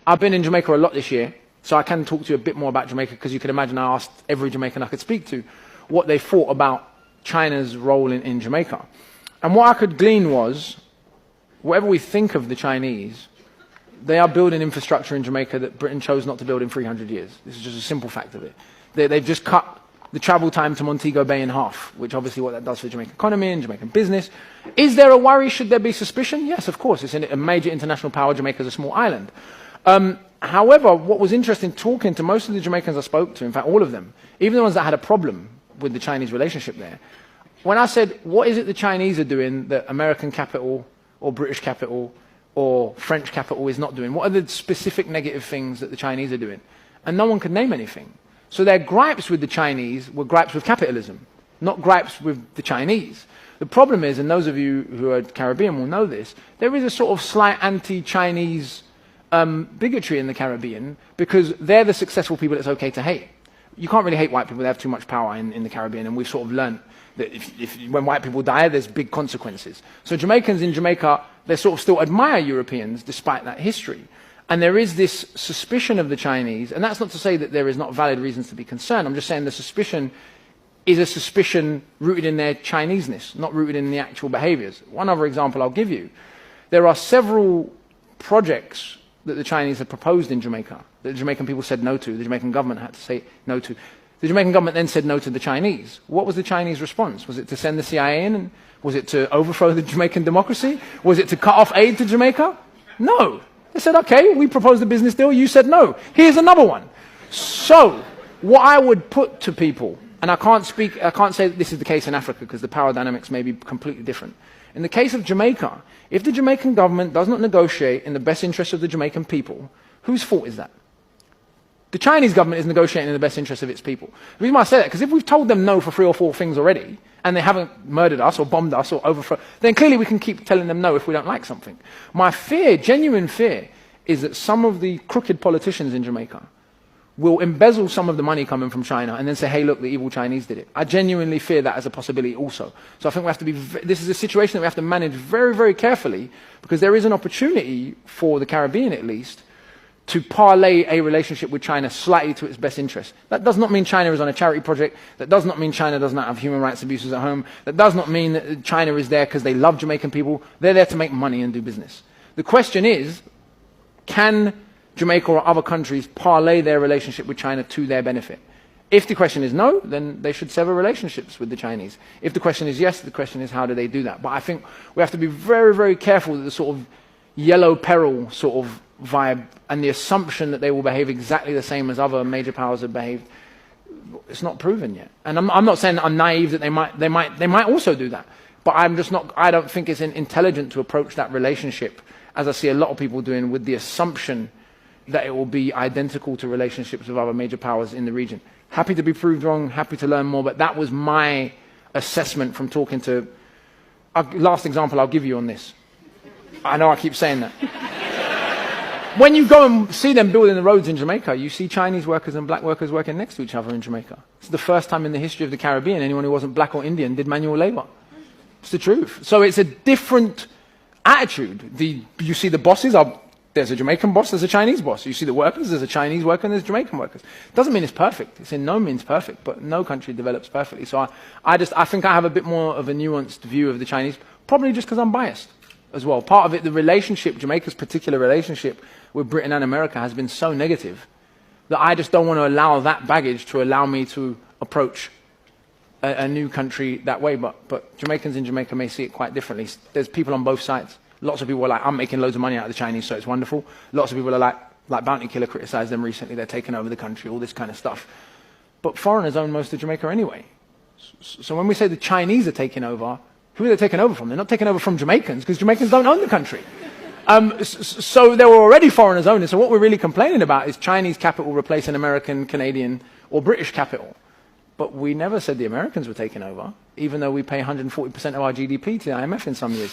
I've been in Jamaica a lot this year, so I can talk to you a bit more about Jamaica, because you can imagine I asked every Jamaican I could speak to what they thought about China's role in Jamaica. And what I could glean was, whatever we think of the Chinese, they are building infrastructure in Jamaica that Britain chose not to build in 300 years. This is just a simple fact of it. They've just cut the travel time to Montego Bay in half, which obviously what that does for the Jamaican economy and Jamaican business. Is there a worry? Should there be suspicion? Yes, of course. It's a major international power. Jamaica's a small island. However, what was interesting talking to most of the Jamaicans I spoke to, in fact all of them, even the ones that had a problem with the Chinese relationship there, when I said, what is it the Chinese are doing that American capital or British capital or French capital is not doing? What are the specific negative things that the Chinese are doing? And no one could name anything. So their gripes with the Chinese were gripes with capitalism, not gripes with the Chinese. The problem is, and those of you who are Caribbean will know this, there is a sort of slight anti-Chinese bigotry in the Caribbean, because they're the successful people it's okay to hate. You can't really hate white people, they have too much power in the Caribbean, and we've sort of learned that when white people die, there's big consequences. So Jamaicans in Jamaica, they sort of still admire Europeans despite that history. And there is this suspicion of the Chinese, and that's not to say that there is not valid reasons to be concerned. I'm just saying the suspicion is a suspicion rooted in their Chineseness, not rooted in the actual behaviors. One other example I'll give you. There are several projects that the Chinese had proposed in Jamaica that the Jamaican people said no to. The Jamaican government had to say no to. The Jamaican government then said no to the Chinese. What was the Chinese response? Was it to send the CIA in? And was it to overthrow the Jamaican democracy? Was it to cut off aid to Jamaica? No. They said, okay, we proposed a business deal, you said no. Here's another one. So, what I would put to people, and I can't say that this is the case in Africa because the power dynamics may be completely different. In the case of Jamaica, if the Jamaican government does not negotiate in the best interest of the Jamaican people, whose fault is that? The Chinese government is negotiating in the best interest of its people. The reason why I say that, because if we've told them no for 3 or 4 things already, and they haven't murdered us or bombed us or overthrown, then clearly we can keep telling them no if we don't like something. My fear, genuine fear, is that some of the crooked politicians in Jamaica will embezzle some of the money coming from China and then say, hey, look, the evil Chinese did it. I genuinely fear that as a possibility also. So I think we have to be, this is a situation that we have to manage very, very carefully, because there is an opportunity for the Caribbean at least to parlay a relationship with China slightly to its best interest. That does not mean China is on a charity project. That does not mean China does not have human rights abuses at home. That does not mean that China is there because they love Jamaican people. They're there to make money and do business. The question is, can Jamaica or other countries parlay their relationship with China to their benefit? If the question is no, then they should sever relationships with the Chinese. If the question is yes, the question is how do they do that? But I think we have to be very, very careful that the sort of yellow peril sort of vibe and the assumption that they will behave exactly the same as other major powers have behaved, it's not proven yet. And I'm not saying that I'm naive that they might also do that. But I don't think it's intelligent to approach that relationship, as I see a lot of people doing, with the assumption that it will be identical to relationships with other major powers in the region. Happy to be proved wrong, happy to learn more, but that was my assessment from talking to... Last example I'll give you on this. I know I keep saying that. When you go and see them building the roads in Jamaica, you see Chinese workers and black workers working next to each other in Jamaica. It's the first time in the history of the Caribbean anyone who wasn't black or Indian did manual labor. It's the truth. So it's a different attitude. You see the bosses are... There's a Jamaican boss, there's a Chinese boss. You see the workers, there's a Chinese worker and there's Jamaican workers. Doesn't mean it's perfect. It's in no means perfect, but no country develops perfectly. So I think I have a bit more of a nuanced view of the Chinese, probably just because I'm biased as well. Part of it, the relationship, Jamaica's particular relationship with Britain and America has been so negative that I just don't want to allow that baggage to allow me to approach a new country that way. But Jamaicans in Jamaica may see it quite differently. There's people on both sides. Lots of people are like, I'm making loads of money out of the Chinese, so it's wonderful. Lots of people are like Bounty Killer criticized them recently, they're taking over the country, all this kind of stuff. But foreigners own most of Jamaica anyway. So when we say the Chinese are taking over, who are they taking over from? They're not taking over from Jamaicans, because Jamaicans don't own the country. So there were already foreigners owning. So what we're really complaining about is Chinese capital replacing American, Canadian, or British capital. But we never said the Americans were taking over, even though we pay 140% of our GDP to the IMF in some years.